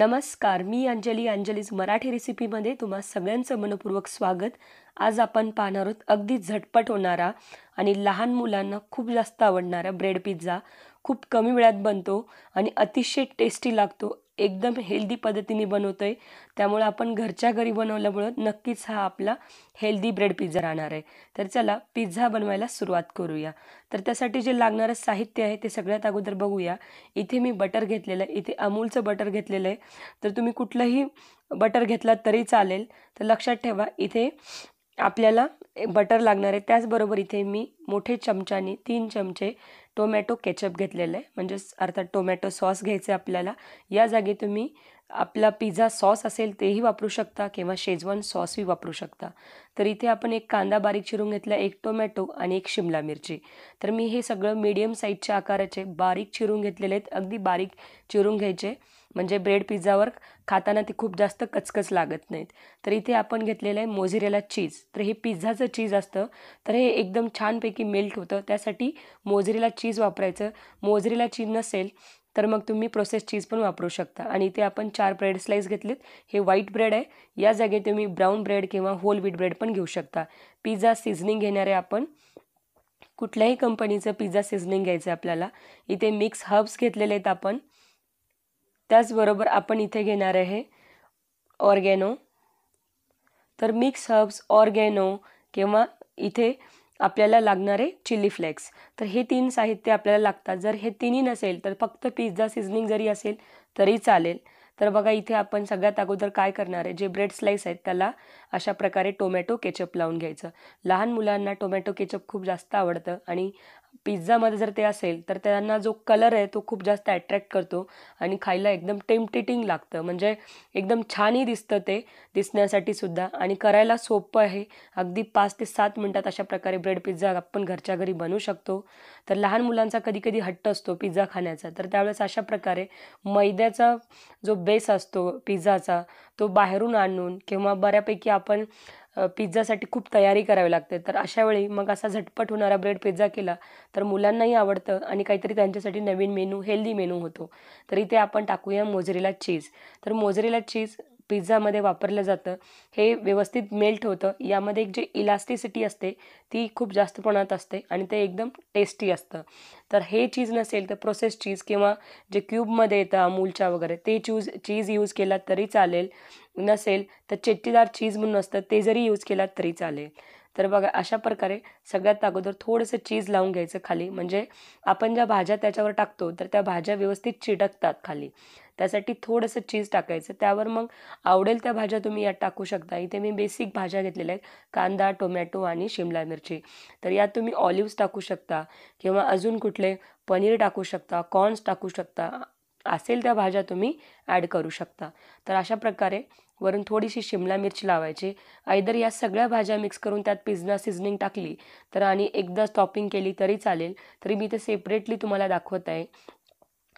नमस्कार, मी अंजलीज मराठी रेसिपीमध्ये तुम्हा सगळ्यांचं मनपूर्वक स्वागत। आज आपण पाहणार आहोत अगदी झटपट होणारा आणि लहान मुलांना खूप जास्त आवडणारा ब्रेड पिझ्झा। खूप कमी वेळात बनतो आणि अतिशय टेस्टी लागतो। एकदम हेल्दी पद्धतीने बनवतोय, त्यामुळे आपण घरच्या घरी बनवल्यामुळे नक्कीच हा आपला हेल्दी ब्रेड पिझ्झा राहणार आहे। तर चला पिझ्झा बनवायला सुरुवात करूया। तर त्यासाठी जे लागणारे साहित्य आहे ते सगळ्यात अगोदर बघूया। इथे मी बटर घेतलेलं आहे, इथे अमूलचं बटर घेतलेलं आहे। तर तुम्ही कुठलंही बटर घेतलात तरी चालेल। तर लक्षात ठेवा इथे आपल्याला बटर लागणार आहे। त्याचबरोबर इथे मी मोठे चमच्याने 3 चमचे टोमॅटो केचप घेतलेलं आहे, म्हणजे अर्थात टोमॅटो सॉस घ्यायचं आपल्याला। या जागी तुम्ही आपला पिझ्झा सॉस असेल तेही वापरू शकता किंवा शेजवान सॉसही वापरू शकता। तर इथे आपण एक कांदा बारीक चिरून घेतला, एक टोमॅटो आणि एक शिमला मिरची। तर मी हे सगळं मीडियम साईजच्या आकाराचे बारीक चिरून घेतलेले आहेत। अगदी बारीक चिरून घ्यायचे, म्हणजे ब्रेड पिझ्झावर खाताना ते खूप जास्त कचकच लागत नाहीत। तर इथे आपण घेतलेलं आहे मोझरेला चीज। तर हे पिझ्झाचं चीज असतं, तर हे एकदम छानपैकी मेल्ट होतं, त्यासाठी मोझरेला चीज वापरायचं। मोझरेला चीज नसेल तर मग तुम्ही प्रोसेस चीज पण वापरू शकता। आणि इथे आपण 4 ब्रेड स्लाइस घेतलेत। हे व्हाईट ब्रेड आहे, या जागी तुम्ही ब्राऊन ब्रेड किंवा होल व्हीट ब्रेड पण घेऊ शकता। पिझ्झा सीझनिंग घेणार आहे आपण, कुठल्याही कंपनीचं पिझ्झा सीझनिंग घ्यायचं आपल्याला। इथे मिक्स हर्ब्स घेतलेले आहेत आपण। त्याचबरोबर आपण इथे घेणार आहे ऑर्गेनो। तर मिक्स हर्ब्स, ऑर्गेनो किंवा इथे आपल्याला लागणारे चिली फ्लेक्स। तर हे 3 साहित्य आपल्याला लागतात। जर हे तिन्ही नसेल तर फक्त पिझ्झा सीझनिंग जरी असेल तरी चालेल। तर बघा इथे आपण सगळ्यात अगोदर काय करणार आहे, जे ब्रेड स्लाइस आहेत त्याला अशा प्रकारे टोमॅटो केचप लावून घ्यायचं। लहान मुलांना टोमॅटो केचप खूप जास्त आवडतं आणि पिझ्झामध्ये जर ते असेल तर त्यांना जो कलर आहे तो खूप जास्त अट्रॅक्ट करतो आणि खायला एकदम टेम्पटेटिंग लागतं, म्हणजे एकदम छानही दिसतं ते दिसण्यासाठी सुद्धा आणि करायला सोपं आहे। अगदी 5 ते 7 मिनिटात अशा प्रकारे ब्रेड पिझ्झा आपण घरच्या घरी बनवू शकतो। तर लहान मुलांचा कधी हट्ट असतो पिझ्झा खाण्याचा, तर त्यावेळेस अशा प्रकारे मैद्याचा जो बेस असतो पिझ्झाचा तो बाहेरून आणून किंवा बऱ्यापैकी आपण पिझ्झासाठी खूप तयारी करावी लागते। तर अशा वेळी मग असा झटपट होणारा ब्रेड पिझ्झा केला तर मुलांनाही आवडतं आणि काहीतरी त्यांच्यासाठी नवीन मेनू, हेल्दी मेनू होतो। तर इथे आपण टाकूया मोझरेला चीज। तर मोझरेला चीज पिझ्झामध्ये वापरलं जातं, हे व्यवस्थित मेल्ट होतं। यामध्ये एक जे इलास्टिसिटी असते ती खूप जास्त प्रमाणात असते आणि ते एकदम टेस्टी असतं। तर हे चीज नसेल तर प्रोसेस चीज किंवा जे क्यूबमध्ये येतं अमूलच्या वगैरे ते चीज यूज केला तरी चालेल। नसेल तर चिट्टीदार चीज म्हणून असतं ते जरी यूज केलात तरी चालेल। तर बघा अशा प्रकारे सगळ्यात अगोदर थोडंसं चीज लावून घ्यायचं खाली, म्हणजे आपण ज्या भाज्या त्याच्यावर टाकतो तर त्या भाज्या व्यवस्थित चिटकतात खाली, त्यासाठी थोडंसं चीज टाकायचं। त्यावर मग आवडेल त्या भाज्या तुम्ही यात टाकू शकता। इथे मी बेसिक भाज्या घेतलेल्या आहेत, कांदा, टोमॅटो आणि शिमला मिरची। तर यात तुम्ही ऑलिव्हज टाकू शकता किंवा अजून कुठले पनीर टाकू शकता, कॉर्न्स टाकू शकता, असेल त्या भाज्या तुम्ही ॲड करू शकता। तर अशा प्रकारे वरून थोडीशी शिमला मिरची लावायची। आयदर या सगळ्या भाज्या मिक्स करून त्यात पिझ्झा सीझनिंग टाकली तर आणि एकदा टॉपिंग केली तरी चालेल। तरी मी ते सेपरेटली तुम्हाला दाखवत आहे।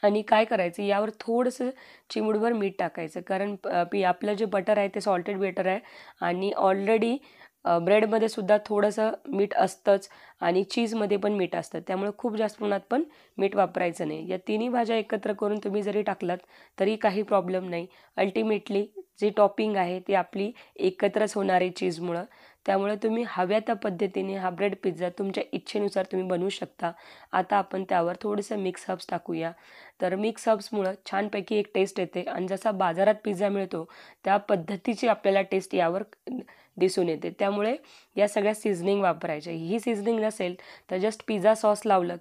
आणि काय करायचं, यावर थोडंसं चिमूटभर मीठ टाकायचं, कारण आपलं जे बटर आहे ते सॉल्टेड बटर आहे आणि ऑलरेडी ब्रेडमध्ये सुद्धा थोडंसं मीठ असतंच आणि चीजमध्ये पण मीठ असतं, त्यामुळे खूप जास्त प्रमाणात पण मीठ वापरायचं नाही। या तिन्ही भाज्या एकत्र करून तुम्ही जरी टाकलात तरी काही प्रॉब्लेम नाही। अल्टिमेटली जी टॉपिंग आहे ती आपली एकत्रच होणार आहे चीजमुळं, त्यामुळे तुम्ही हव्या त्या पद्धतीने हा ब्रेड पिझ्झा तुमच्या इच्छेनुसार तुम्ही बनवू शकता। आता आपण त्यावर थोडंसं मिक्स हर्ब्स टाकूया। तर मिक्स हर्ब्समुळं छानपैकी एक टेस्ट येते आणि जसा बाजारात पिझ्झा मिळतो त्या पद्धतीची आपल्याला टेस्ट यावर दिसून येते। त्यामुळे या सगळ्या सीझनिंग वापरायच्या। ही सीझनिंग नसेल तर जस्ट पिझ्झा सॉस लावलं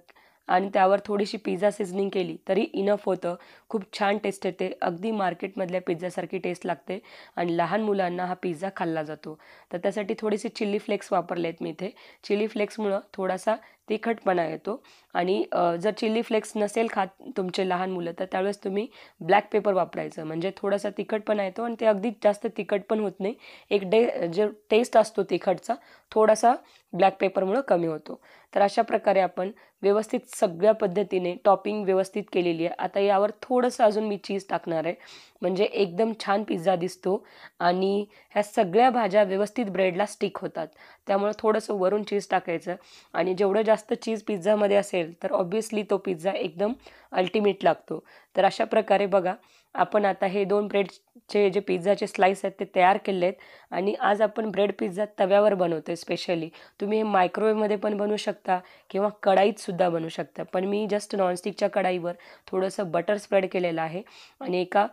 आणि त्यावर थोडीशी पिझ्झा सीझनिंग केली तरी इनफ होतं। खूप छान टेस्ट येते, अगदी मार्केटमधल्या पिझ्झासारखी टेस्ट लागते आणि लहान मुलांना हा पिझ्झा खाल्ला जातो। तर त्यासाठी थोडेसे चिली फ्लेक्स वापरले आहेत मी इथे। चिली फ्लेक्समुळं थोडासा तिखटपणा येतो आणि जर चिली फ्लेक्स नसेल खात तुमचे लहान मुलं तर त्यावेळेस तुम्ही ब्लॅक पेपर वापरायचं, म्हणजे थोडासा तिखटपणा येतो आणि ते अगदी जास्त तिखट पण होत नाही। एक जो टेस्ट असतो तिखटचा थोडासा ब्लॅक पेपरमुळं कमी होतो। तर अशा प्रकारे आपण व्यवस्थित सगळ्या पद्धतीने टॉपिंग व्यवस्थित केलेली आहे। आता यावर थोडंसं अजून मी चीज टाकणार आहे, म्हणजे एकदम छान पिझ्झा दिसतो आणि ह्या सगळ्या भाज्या व्यवस्थित ब्रेडला स्टिक होतात। त्यामुळे थोडंसं वरून चीज टाकायचं आणि जेवढं जास्त चीज पिझ्झामध्ये असेल तर ऑब्व्हियसली तो पिझ्झा एकदम अल्टिमेट लागतो। तर अशा प्रकारे बघा आपण आता हे 2 ब्रेडचे जे पिझ्झाचे स्लाईस आहेत ते तयार केले आहेत आणि आज आपण ब्रेड पिझ्झा तव्यावर बनवतोय स्पेशली. तुम्ही हे मायक्रोवेव्हमध्ये पण बनवू शकता किंवा कढाईतसुद्धा बनवू शकता. पण मी जस्ट नॉनस्टिकच्या कढाईवर थोडंसं बटर स्प्रेड केलेलं आहे आणि एका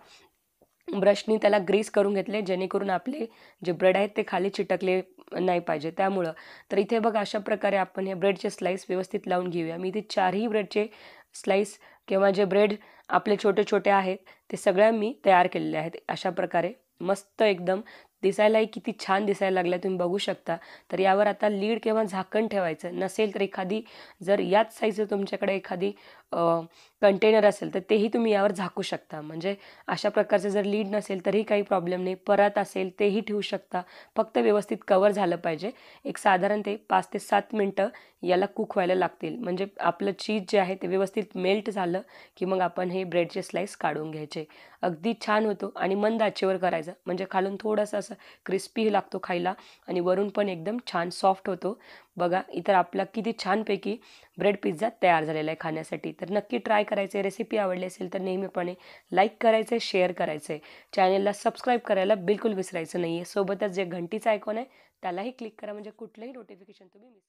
ब्रशनी त्याला ग्रीस करून घेतले, जेणेकरून आपले जे ब्रेड आहेत ते खाली चिटकले नाही पाहिजे त्यामुळं. तर इथे बघा अशा प्रकारे आपण हे ब्रेडचे स्लाईस व्यवस्थित लावून घेऊया. मी इथे 4ही ब्रेडचे स्लाईस किंवा जे ब्रेड आपले छोटे छोटे आहेत ते सगळ्या मी तयार केलेले आहेत. अशा प्रकारे मस्त एकदम दिसायलाही किती छान दिसायला लागलं तुम्ही बघू शकता. तर यावर आता लीड किंवा झाकण ठेवायचं. नसेल तर एखादी जर याच साईजचं तुमच्याकडे एखादी कंटेनर असेल तर तेही तुम्ही यावर झाकू शकता. म्हणजे अशा प्रकारचं जर लीड नसेल तरीही काही प्रॉब्लेम नाही. परात असेल तेही ठेवू शकता. फक्त व्यवस्थित कवर झालं पाहिजे. एक साधारण ते 5 ते 7 मिनटं याला कुक व्हायला लागतील. म्हणजे आपलं चीज जे आहे ते व्यवस्थित मेल्ट झालं की मग आपण हे ब्रेडचे स्लाईस काढून घ्यायचे. अगदी छान होतो आणि मंद आचेवर करायचा. म्हणजे खालून थोडंसं असं क्रिस्पी लागतो खायला आणि वरून पण एकदम छान सॉफ्ट होतो. बघा इतर आपला किती छानपैकी ब्रेड पिझ्झा तयार झालेला आहे खाण्यासाठी. तर नक्की ट्राय करायचे. रेसिपी आवडली असेल तर नेहमीपणे लाईक करायचं, शेअर करायचं. चॅनलला सबस्क्राईब करायला बिलकुल विसरायचं नाही आहे. सोबतच जे घंटीचा आयकॉन आहे त्यालाही क्लिक करा म्हणजे कुठलंही नोटिफिकेशन तुम्ही मिस